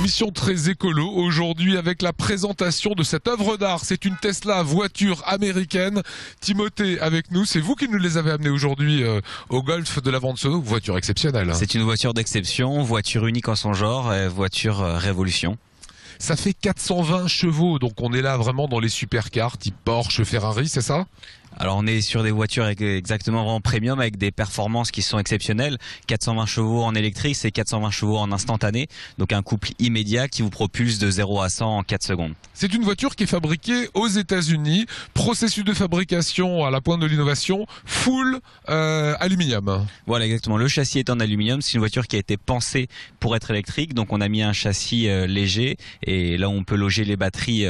Émission très écolo aujourd'hui avec la présentation de cette œuvre d'art. C'est une Tesla voiture américaine. Timothée avec nous, c'est vous qui nous les avez amenés aujourd'hui au golf de la Vente-Sono. Voiture exceptionnelle. C'est une voiture d'exception, voiture unique en son genre, voiture révolution. Ça fait 420 chevaux, donc on est là vraiment dans les supercars type Porsche, Ferrari, c'est ça ? Alors on est sur des voitures exactement vraiment premium avec des performances qui sont exceptionnelles. 420 chevaux en électrique, c'est 420 chevaux en instantané. Donc un couple immédiat qui vous propulse de 0 à 100 en 4 secondes. C'est une voiture qui est fabriquée aux États-Unis. Processus de fabrication à la pointe de l'innovation, full aluminium. Voilà exactement. Le châssis est en aluminium. C'est une voiture qui a été pensée pour être électrique. Donc on a mis un châssis léger et là on peut loger les batteries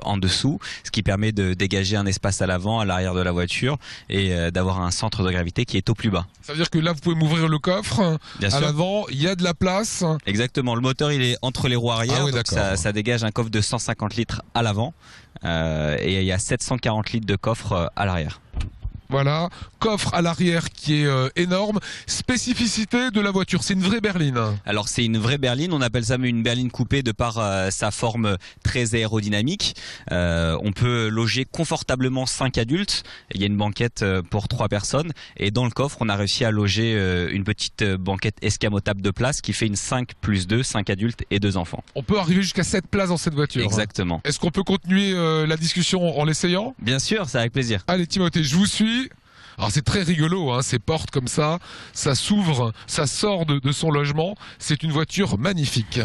en dessous, ce qui permet de dégager un espace à l'avant, à l'arrière de la voiture et d'avoir un centre de gravité qui est au plus bas. Ça veut dire que là vous pouvez m'ouvrir le coffre. Bien sûr. À l'avant il y a de la place. Exactement, le moteur il est entre les roues arrière, donc ça dégage un coffre de 150 litres à l'avant et il y a 740 litres de coffre à l'arrière. Voilà, coffre à l'arrière qui est énorme. Spécificité de la voiture, c'est une vraie berline. Alors c'est une vraie berline, on appelle ça une berline coupée de par sa forme très aérodynamique. On peut loger confortablement 5 adultes, il y a une banquette pour 3 personnes et dans le coffre on a réussi à loger une petite banquette escamotable de place qui fait une 5 plus 2, 5 adultes et 2 enfants. On peut arriver jusqu'à 7 places dans cette voiture. Exactement. Est-ce qu'on peut continuer la discussion en l'essayant? Bien sûr, c'est avec plaisir. Allez Timothée, je vous suis. Alors c'est très rigolo, hein, ces portes comme ça s'ouvre, ça sort de son logement. C'est une voiture magnifique.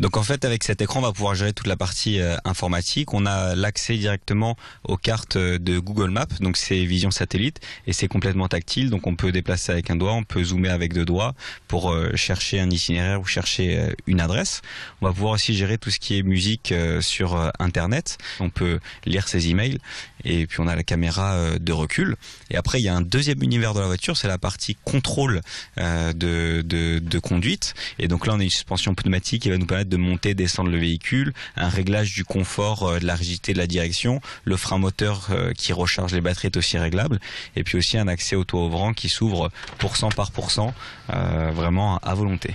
Donc en fait avec cet écran on va pouvoir gérer toute la partie informatique. On a l'accès directement aux cartes de Google Maps, donc c'est vision satellite et c'est complètement tactile, donc on peut déplacer avec un doigt, on peut zoomer avec 2 doigts pour chercher un itinéraire ou chercher une adresse. On va pouvoir aussi gérer tout ce qui est musique sur internet, on peut lire ses emails et puis on a la caméra de recul. Et après il y a un deuxième univers de la voiture, c'est la partie contrôle de conduite, et donc là on a une suspension pneumatique qui va nous permettre de monter, descendre le véhicule, un réglage du confort, de la rigidité de la direction, le frein moteur qui recharge les batteries est aussi réglable, et puis aussi un accès au toit ouvrant qui s'ouvre % par %, vraiment à volonté.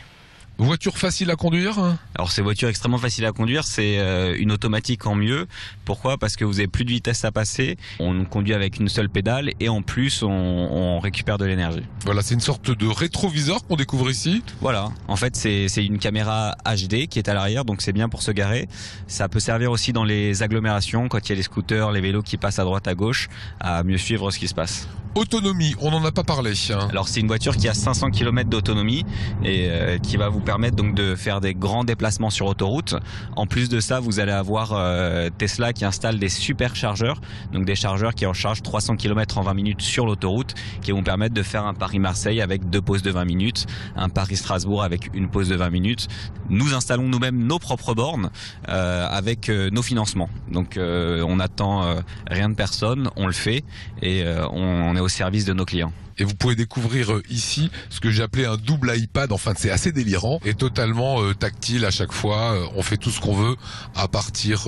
Voiture facile à conduire? Alors c'est voiture extrêmement facile à conduire, c'est une automatique en mieux. Pourquoi? Parce que vous avez plus de vitesse à passer, on conduit avec une seule pédale et en plus on récupère de l'énergie. Voilà, c'est une sorte de rétroviseur qu'on découvre ici. Voilà, en fait c'est une caméra HD qui est à l'arrière, donc c'est bien pour se garer. Ça peut servir aussi dans les agglomérations, quand il y a les scooters, les vélos qui passent à droite à gauche, à mieux suivre ce qui se passe. Autonomie, on n'en a pas parlé. Alors c'est une voiture qui a 500 km d'autonomie et qui va vous permettre donc de faire des grands déplacements sur autoroute. En plus de ça, vous allez avoir Tesla qui installe des superchargeurs, donc des chargeurs qui en chargent 300 km en 20 minutes sur l'autoroute, qui vont permettre de faire un Paris-Marseille avec 2 pauses de 20 minutes, un Paris-Strasbourg avec une pause de 20 minutes. Nous installons nous-mêmes nos propres bornes avec nos financements. Donc on n'attend rien de personne, on le fait et on est au service de nos clients. Et vous pouvez découvrir ici ce que j'ai appelé un double iPad. Enfin, c'est assez délirant et totalement tactile à chaque fois. On fait tout ce qu'on veut à partir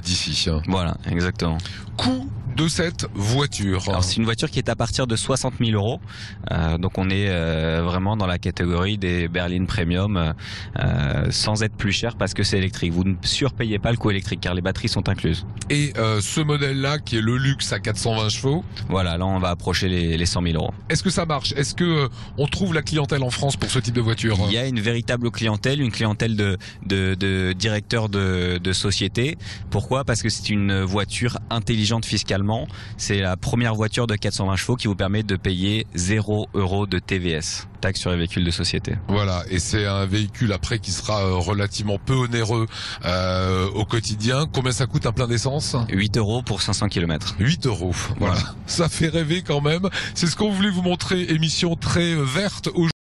d'ici. Voilà, exactement. Coût de cette voiture? Alors c'est une voiture qui est à partir de 60 000 €. Donc on est vraiment dans la catégorie des berlines premium sans être plus cher parce que c'est électrique. Vous ne surpayez pas le coût électrique car les batteries sont incluses. Et ce modèle-là qui est le luxe à 420 chevaux? Voilà, là on va approcher les 100 000 €. Est-ce que ça marche? Est-ce que on trouve la clientèle en France pour ce type de voiture? Il y a une véritable clientèle, une clientèle de directeurs de société. Pourquoi? Parce que c'est une voiture intelligente fiscalement. C'est la première voiture de 420 chevaux qui vous permet de payer 0 € de TVS, taxe sur les véhicules de société. Voilà, et c'est un véhicule après qui sera relativement peu onéreux au quotidien. Combien ça coûte un plein d'essence? 8 € pour 500 km. 8 €, voilà. Ça fait rêver quand même. C'est ce qu'on voulait vous montrer, émission très verte aujourd'hui.